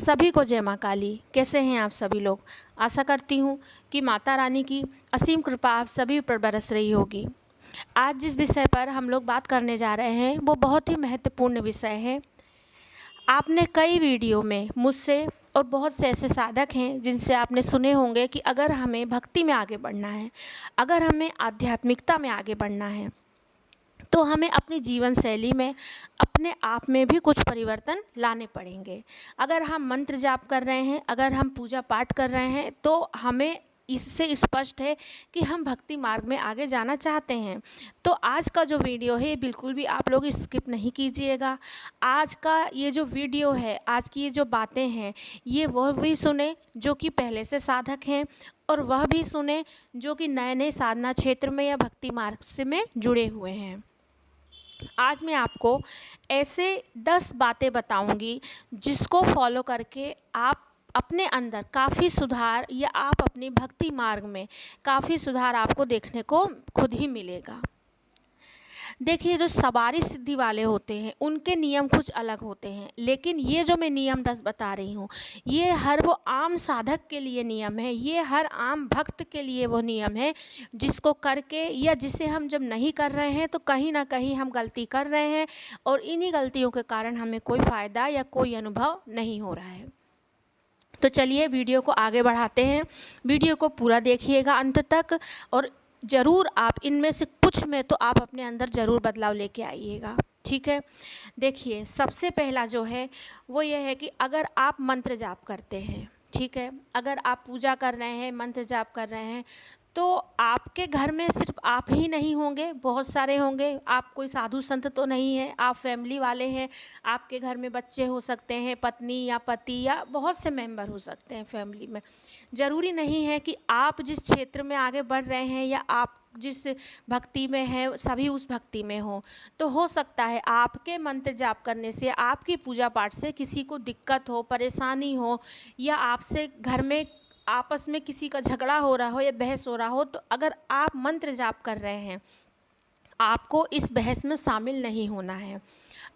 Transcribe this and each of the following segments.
सभी को जय माँ काली। कैसे हैं आप सभी लोग? आशा करती हूँ कि माता रानी की असीम कृपा आप सभी पर बरस रही होगी। आज जिस विषय पर हम लोग बात करने जा रहे हैं वो बहुत ही महत्वपूर्ण विषय है। आपने कई वीडियो में मुझसे और बहुत से ऐसे साधक हैं जिनसे आपने सुने होंगे कि अगर हमें भक्ति में आगे बढ़ना है, अगर हमें आध्यात्मिकता में आगे बढ़ना है, तो हमें अपनी जीवन शैली में अपने आप में भी कुछ परिवर्तन लाने पड़ेंगे। अगर हम मंत्र जाप कर रहे हैं, अगर हम पूजा पाठ कर रहे हैं, तो हमें इससे स्पष्ट है कि हम भक्ति मार्ग में आगे जाना चाहते हैं। तो आज का जो वीडियो है बिल्कुल भी आप लोग स्किप नहीं कीजिएगा। आज का ये जो वीडियो है, आज की ये जो बातें हैं, ये वह भी सुने जो कि पहले से साधक हैं, और वह भी सुने जो कि नए नए साधना क्षेत्र में या भक्ति मार्ग से में जुड़े हुए हैं। आज मैं आपको ऐसे 10 बातें बताऊंगी जिसको फॉलो करके आप अपने अंदर काफ़ी सुधार या आप अपनी भक्ति मार्ग में काफ़ी सुधार आपको देखने को खुद ही मिलेगा। देखिए, जो सवारी सिद्धि वाले होते हैं उनके नियम कुछ अलग होते हैं, लेकिन ये जो मैं नियम 10 बता रही हूँ ये हर वो आम साधक के लिए नियम है, ये हर आम भक्त के लिए वो नियम है जिसको करके या जिसे हम जब नहीं कर रहे हैं तो कहीं ना कहीं हम गलती कर रहे हैं और इन्हीं गलतियों के कारण हमें कोई फ़ायदा या कोई अनुभव नहीं हो रहा है। तो चलिए वीडियो को आगे बढ़ाते हैं। वीडियो को पूरा देखिएगा अंत तक, और ज़रूर आप इनमें से कुछ में तो आप अपने अंदर ज़रूर बदलाव लेके आइएगा। ठीक है, देखिए, सबसे पहला जो है वो ये है कि अगर आप मंत्र जाप करते हैं, ठीक है, अगर आप पूजा कर रहे हैं, मंत्र जाप कर रहे हैं, तो आपके घर में सिर्फ आप ही नहीं होंगे, बहुत सारे होंगे। आप कोई साधु संत तो नहीं हैं, आप फैमिली वाले हैं। आपके घर में बच्चे हो सकते हैं, पत्नी या पति या बहुत से मेंबर हो सकते हैं फैमिली में। ज़रूरी नहीं है कि आप जिस क्षेत्र में आगे बढ़ रहे हैं या आप जिस भक्ति में हैं सभी उस भक्ति में हो। तो हो सकता है आपके मंत्र जाप करने से, आपकी पूजा पाठ से किसी को दिक्कत हो, परेशानी हो, या आपसे घर में आपस में किसी का झगड़ा हो रहा हो या बहस हो रहा हो। तो अगर आप मंत्र जाप कर रहे हैं, आपको इस बहस में शामिल नहीं होना है,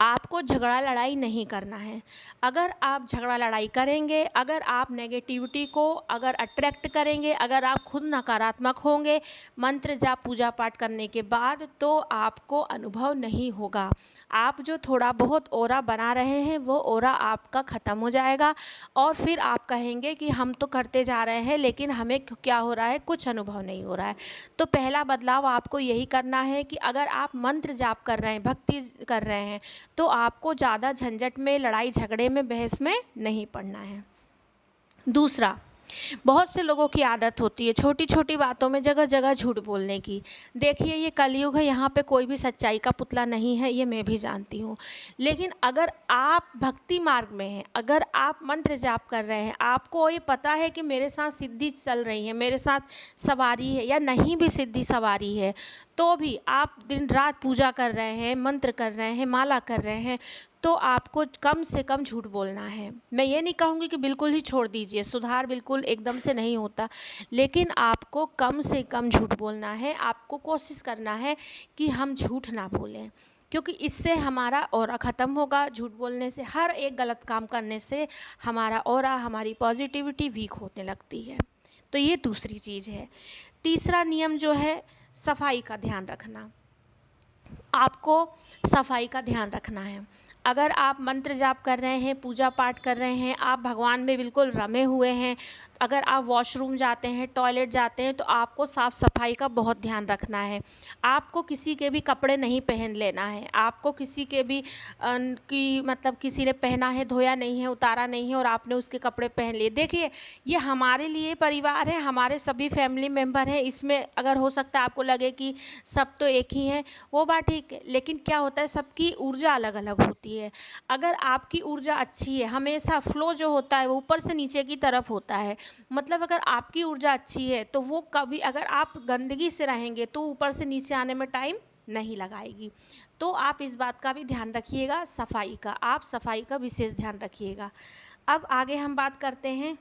आपको झगड़ा लड़ाई नहीं करना है। अगर आप झगड़ा लड़ाई करेंगे, अगर आप नेगेटिविटी को अगर अट्रैक्ट करेंगे, अगर आप खुद नकारात्मक होंगे मंत्र जाप पूजा पाठ करने के बाद, तो आपको अनुभव नहीं होगा। आप जो थोड़ा बहुत ओरा बना रहे हैं वो ओरा आपका ख़त्म हो जाएगा, और फिर आप कहेंगे कि हम तो करते जा रहे हैं लेकिन हमें क्या हो रहा है, कुछ अनुभव नहीं हो रहा है। तो पहला बदलाव आपको यही करना है कि अगर आप मंत्र जाप कर रहे हैं, भक्ति कर रहे हैं, तो आपको ज़्यादा झंझट में, लड़ाई झगड़े में, बहस में नहीं पड़ना है। दूसरा, बहुत से लोगों की आदत होती है छोटी छोटी बातों में जगह जगह झूठ बोलने की। देखिए, ये कलयुग है, यहाँ पे कोई भी सच्चाई का पुतला नहीं है, ये मैं भी जानती हूँ। लेकिन अगर आप भक्ति मार्ग में हैं, अगर आप मंत्र जाप कर रहे हैं, आपको ये पता है कि मेरे साथ सिद्धि चल रही है, मेरे साथ सवारी है, या नहीं भी सिद्धि सवारी है, तो भी आप दिन रात पूजा कर रहे हैं, मंत्र कर रहे हैं, माला कर रहे हैं, तो आपको कम से कम झूठ बोलना है। मैं ये नहीं कहूँगी कि बिल्कुल ही छोड़ दीजिए, सुधार बिल्कुल एकदम से नहीं होता, लेकिन आपको कम से कम झूठ बोलना है। आपको कोशिश करना है कि हम झूठ ना बोलें, क्योंकि इससे हमारा ऑरा ख़त्म होगा। झूठ बोलने से, हर एक गलत काम करने से हमारा ऑरा, हमारी पॉजिटिविटी वीक होने लगती है। तो ये दूसरी चीज़ है। तीसरा नियम जो है, सफाई का ध्यान रखना। आपको सफाई का ध्यान रखना है। अगर आप मंत्र जाप कर रहे हैं, पूजा पाठ कर रहे हैं, आप भगवान में बिल्कुल रमे हुए हैं, अगर आप वॉशरूम जाते हैं, टॉयलेट जाते हैं, तो आपको साफ़ सफाई का बहुत ध्यान रखना है। आपको किसी के भी कपड़े नहीं पहन लेना है, आपको किसी के भी मतलब किसी ने पहना है, धोया नहीं है, उतारा नहीं है और आपने उसके कपड़े पहन लिए। देखिए, ये हमारे लिए परिवार है, हमारे सभी फैमिली मेम्बर हैं। इसमें अगर हो सकता है आपको लगे कि सब तो एक ही हैं, वो बात ठीक है, लेकिन क्या होता है, सबकी ऊर्जा अलग अलग होती है। अगर आपकी ऊर्जा अच्छी है, हमेशा फ्लो जो होता है वो ऊपर से नीचे की तरफ होता है। मतलब अगर आपकी ऊर्जा अच्छी है तो वो कभी, अगर आप गंदगी से रहेंगे तो ऊपर से नीचे आने में टाइम नहीं लगाएगी। तो आप इस बात का भी ध्यान रखिएगा, सफाई का, आप सफाई का विशेष ध्यान रखिएगा। अब आगे हम बात करते हैं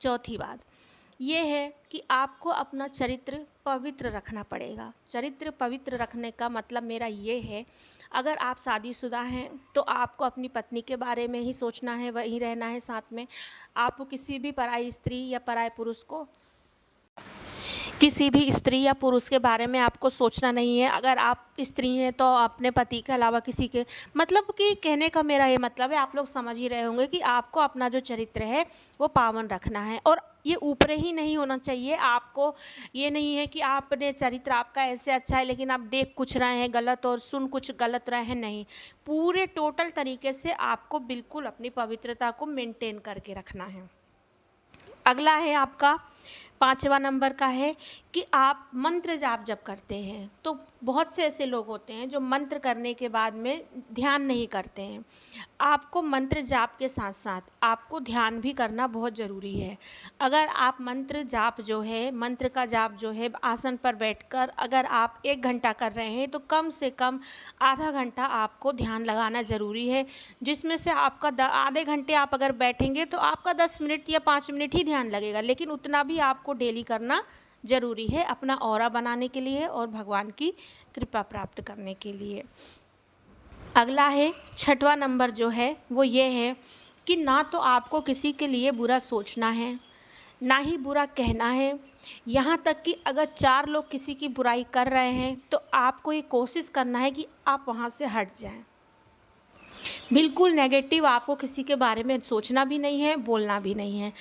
चौथी बात। ये है कि आपको अपना चरित्र पवित्र रखना पड़ेगा। चरित्र पवित्र रखने का मतलब मेरा ये है, अगर आप शादीशुदा हैं तो आपको अपनी पत्नी के बारे में ही सोचना है, वहीं रहना है साथ में। आपको किसी भी पराई स्त्री या पराये पुरुष को, किसी भी स्त्री या पुरुष के बारे में आपको सोचना नहीं है। अगर आप स्त्री हैं तो अपने पति के अलावा किसी के, मतलब कि कहने का मेरा ये मतलब है, आप लोग समझ ही रहे होंगे कि आपको अपना जो चरित्र है वो पावन रखना है। और ये ऊपर ही नहीं होना चाहिए। आपको ये नहीं है कि आपने चरित्र आपका ऐसे अच्छा है लेकिन आप देख कुछ रहे हैं गलत और सुन कुछ गलत रहे हैं, नहीं। पूरे टोटल तरीके से आपको बिल्कुल अपनी पवित्रता को मेंटेन करके रखना है। अगला है आपका 5वां नंबर का है कि आप मंत्र जाप जब करते हैं तो बहुत से ऐसे लोग होते हैं जो मंत्र करने के बाद में ध्यान नहीं करते हैं। आपको मंत्र जाप के साथ साथ आपको ध्यान भी करना बहुत ज़रूरी है। अगर आप मंत्र जाप जो है, मंत्र का जाप जो है, आसन पर बैठकर अगर आप 1 घंटा कर रहे हैं तो कम से कम आधा घंटा आपको ध्यान लगाना ज़रूरी है, जिसमें से आपका आधे घंटे आप अगर बैठेंगे तो आपका 10 मिनट या 5 मिनट ही ध्यान लगेगा, लेकिन उतना भी आपको डेली करना ज़रूरी है अपना ऑरा बनाने के लिए और भगवान की कृपा प्राप्त करने के लिए। अगला है 6वां नंबर जो है वो ये है कि ना तो आपको किसी के लिए बुरा सोचना है, ना ही बुरा कहना है। यहाँ तक कि अगर 4 लोग किसी की बुराई कर रहे हैं तो आपको ये कोशिश करना है कि आप वहाँ से हट जाएं। बिल्कुल नेगेटिव आपको किसी के बारे में सोचना भी नहीं है, बोलना भी नहीं है।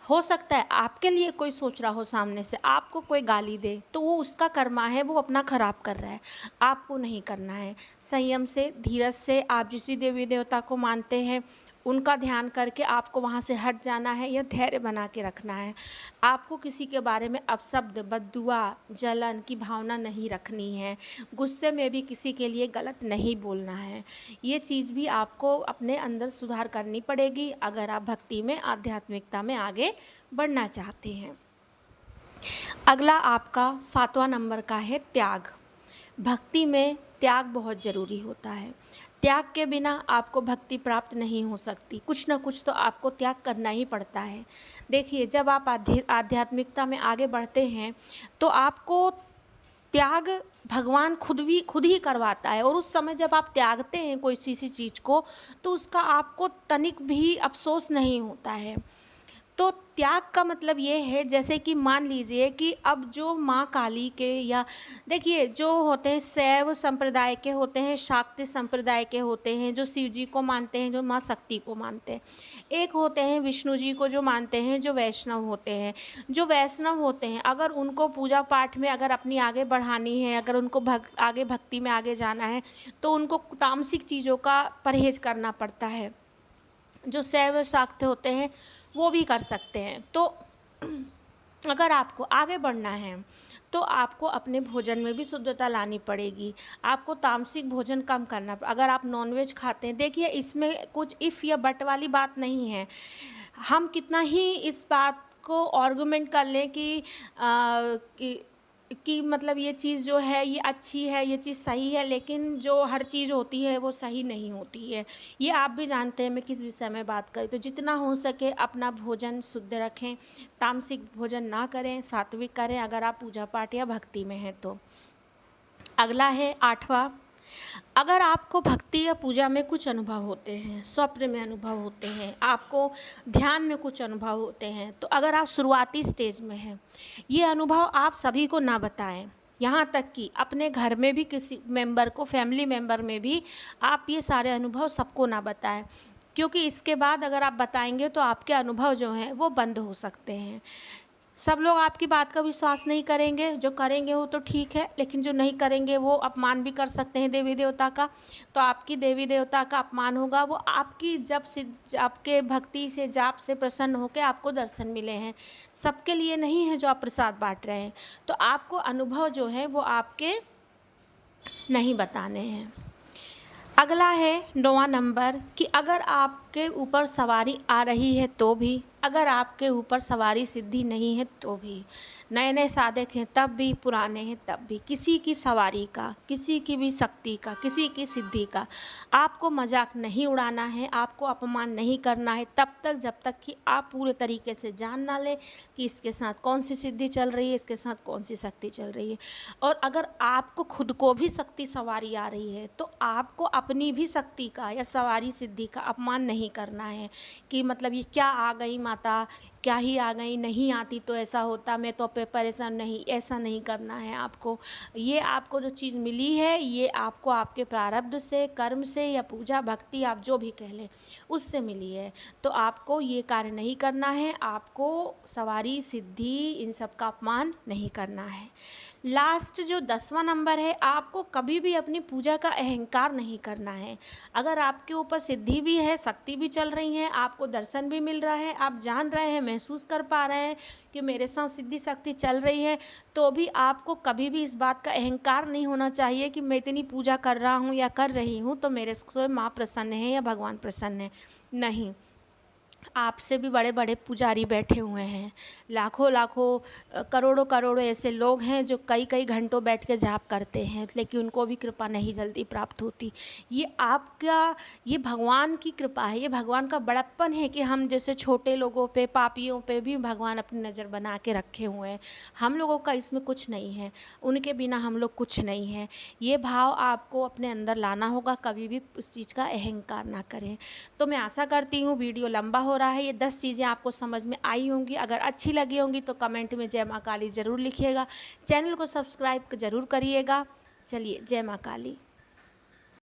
हो सकता है आपके लिए कोई सोच रहा हो सामने से, आपको कोई गाली दे तो वो उसका कर्मा है, वो अपना खराब कर रहा है, आपको नहीं करना है। संयम से, धीरज से, आप जिस देवी देवता को मानते हैं उनका ध्यान करके आपको वहाँ से हट जाना है या धैर्य बना के रखना है। आपको किसी के बारे में अपशब्द, बद्दुआ, जलन की भावना नहीं रखनी है। गुस्से में भी किसी के लिए गलत नहीं बोलना है। ये चीज़ भी आपको अपने अंदर सुधार करनी पड़ेगी अगर आप भक्ति में, आध्यात्मिकता में आगे बढ़ना चाहते हैं। अगला आपका 7वां नंबर का है त्याग। भक्ति में त्याग बहुत ज़रूरी होता है। त्याग के बिना आपको भक्ति प्राप्त नहीं हो सकती। कुछ ना कुछ तो आपको त्याग करना ही पड़ता है। देखिए, जब आप आध्यात्मिकता में आगे बढ़ते हैं तो आपको त्याग भगवान खुद ही करवाता है, और उस समय जब आप त्यागते हैं कोई सी चीज़ को तो उसका आपको तनिक भी अफसोस नहीं होता है। तो त्याग का मतलब ये है, जैसे कि मान लीजिए कि अब जो माँ काली के, या देखिए जो होते हैं शैव संप्रदाय के होते हैं, शाक्त संप्रदाय के होते हैं, जो शिव जी को मानते हैं, जो माँ शक्ति को मानते हैं। एक होते हैं विष्णु जी को जो मानते हैं, जो वैष्णव होते हैं। जो वैष्णव होते हैं अगर उनको पूजा पाठ में अगर अपनी आगे बढ़ानी है, अगर उनको आगे भक्ति में आगे जाना है तो उनको तामसिक चीज़ों का परहेज करना पड़ता है। जो शैव शाक्त होते हैं वो भी कर सकते हैं। तो अगर आपको आगे बढ़ना है तो आपको अपने भोजन में भी शुद्धता लानी पड़ेगी। आपको तामसिक भोजन कम करना, अगर आप नॉनवेज खाते हैं, देखिए इसमें कुछ इफ़ या बट वाली बात नहीं है। हम कितना ही इस बात को आर्गुमेंट कर लें कि मतलब ये चीज़ जो है ये अच्छी है, ये चीज़ सही है, लेकिन जो हर चीज़ होती है वो सही नहीं होती है। ये आप भी जानते हैं मैं किस विषय में बात करूँ। तो जितना हो सके अपना भोजन शुद्ध रखें, तामसिक भोजन ना करें, सात्विक करें अगर आप पूजा पाठ या भक्ति में हैं तो। अगला है 8वां, अगर आपको भक्ति या पूजा में कुछ अनुभव होते हैं, स्वप्न में अनुभव होते हैं, आपको ध्यान में कुछ अनुभव होते हैं, तो अगर आप शुरुआती स्टेज में हैं, ये अनुभव आप सभी को ना बताएं। यहाँ तक कि अपने घर में भी किसी मेंबर को, फैमिली मेंबर में भी आप ये सारे अनुभव सबको ना बताएं, क्योंकि इसके बाद अगर आप बताएंगे तो आपके अनुभव जो हैं वो बंद हो सकते हैं। सब लोग आपकी बात का विश्वास नहीं करेंगे, जो करेंगे वो तो ठीक है, लेकिन जो नहीं करेंगे वो अपमान भी कर सकते हैं देवी देवता का। तो आपकी देवी देवता का अपमान होगा। वो आपकी जब से, आपके भक्ति से, जाप से प्रसन्न होकर आपको दर्शन मिले हैं, सबके लिए नहीं है जो आप प्रसाद बांट रहे हैं। तो आपको अनुभव जो है वो आपके नहीं बताने हैं। अगला है 9वां नंबर कि अगर आप आपके ऊपर सवारी आ रही है तो भी, अगर आपके ऊपर सवारी सिद्धि नहीं है तो भी, नए नए साधक हैं तब भी, पुराने हैं तब भी, किसी की सवारी का, किसी की भी शक्ति का, किसी की सिद्धि का आपको मजाक नहीं उड़ाना है, आपको अपमान नहीं करना है तब तक जब तक कि आप पूरे तरीके से जान ना लें कि इसके साथ कौन सी सिद्धि चल रही है, इसके साथ कौन सी शक्ति चल रही है। और अगर आपको खुद को भी शक्ति सवारी आ रही है तो आपको अपनी भी शक्ति का या सवारी सिद्धि का अपमान नहीं करना है कि मतलब ये क्या आ गई माता, क्या ही आ गई, नहीं आती तो ऐसा होता, मैं तो परेशान, नहीं, ऐसा नहीं करना है आपको। ये आपको जो चीज़ मिली है ये आपको आपके प्रारब्ध से, कर्म से या पूजा भक्ति आप जो भी कह लें उससे मिली है, तो आपको ये कार्य नहीं करना है, आपको सवारी सिद्धि इन सब का अपमान नहीं करना है। लास्ट जो 10वां नंबर है, आपको कभी भी अपनी पूजा का अहंकार नहीं करना है। अगर आपके ऊपर सिद्धि भी है, शक्ति भी चल रही है, आपको दर्शन भी मिल रहा है, आप जान रहे हैं, महसूस कर पा रहे हैं कि मेरे साथ सिद्धि शक्ति चल रही है, तो भी आपको कभी भी इस बात का अहंकार नहीं होना चाहिए कि मैं इतनी पूजा कर रहा हूँ या कर रही हूँ तो मेरे से माँ प्रसन्न है या भगवान प्रसन्न है। नहीं, आपसे भी बड़े बड़े पुजारी बैठे हुए हैं, लाखों लाखों करोड़ों करोड़ों ऐसे लोग हैं जो कई कई घंटों बैठ के जाप करते हैं, लेकिन उनको भी कृपा नहीं जल्दी प्राप्त होती। ये आपका, ये भगवान की कृपा है, ये भगवान का बड़प्पन है कि हम जैसे छोटे लोगों पे, पापियों पे भी भगवान अपनी नज़र बना के रखे हुए हैं। हम लोगों का इसमें कुछ नहीं है, उनके बिना हम लोग कुछ नहीं हैं। ये भाव आपको अपने अंदर लाना होगा, कभी भी उस चीज़ का अहंकार ना करें। तो मैं आशा करती हूँ वीडियो लंबा हो रहा है, ये 10 चीज़ें आपको समझ में आई होंगी। अगर अच्छी लगी होंगी तो कमेंट में जय माँ काली ज़रूर लिखिएगा, चैनल को सब्सक्राइब ज़रूर करिएगा। चलिए, जय माँ काली।